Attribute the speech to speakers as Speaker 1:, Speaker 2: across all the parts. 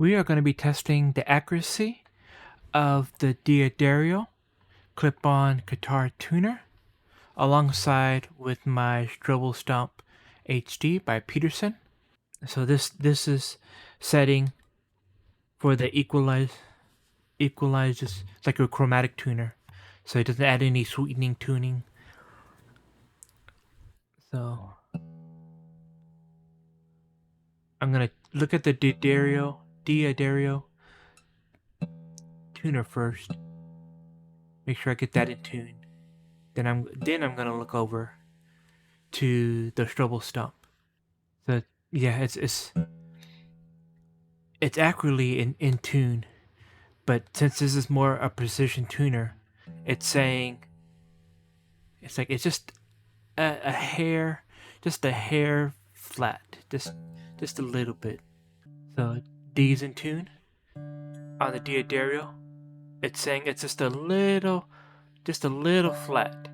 Speaker 1: We are going to be testing the accuracy of the D'Addario clip-on guitar tuner alongside with my Strobostomp HD by Peterson. So this is setting for the equalizes like a chromatic tuner, so it doesn't add any sweetening tuning. So I'm gonna look at the D'Addario tuner first. Make sure I get that in tune. Then I'm gonna look over to the Strobostomp. So yeah, it's accurately in tune, but since this is more a precision tuner, it's saying it's just a hair, just a hair flat, just a little bit. So D's in tune on the D'Addario. It's saying it's just a little flat.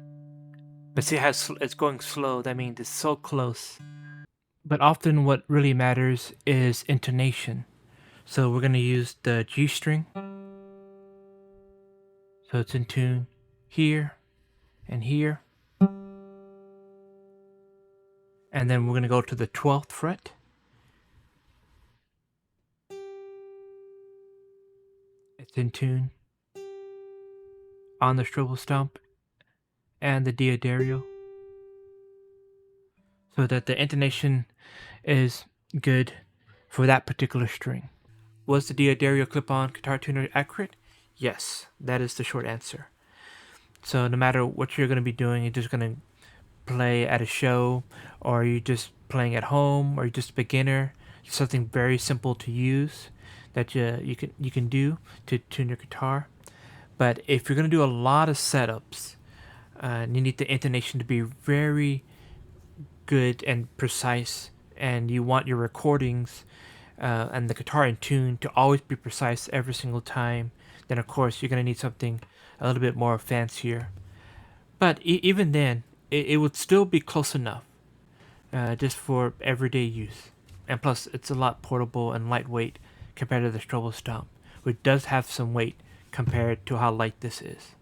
Speaker 1: But see how it's going slow. That means it's so close. But often what really matters is intonation. So we're gonna use the G string. So it's in tune here and here. And then we're gonna go to the 12th fret. It's in tune on the Strobostomp and the D'Addario, so that the intonation is good for that particular string. Was the D'Addario clip-on guitar tuner accurate? Yes, that is the short answer. So no matter what you're going to be doing, you're just going to play at a show, or you're just playing at home, or you're just a beginner, something very simple to use that you can do to tune your guitar. But if you're going to do a lot of setups, you need the intonation to be very good and precise, and you want your recordings and the guitar in tune to always be precise every single time, then of course you're going to need something a little bit more fancier. But even then, it would still be close enough just for everyday use. And plus, it's a lot portable and lightweight compared to the Strobostomp, which does have some weight compared to how light this is.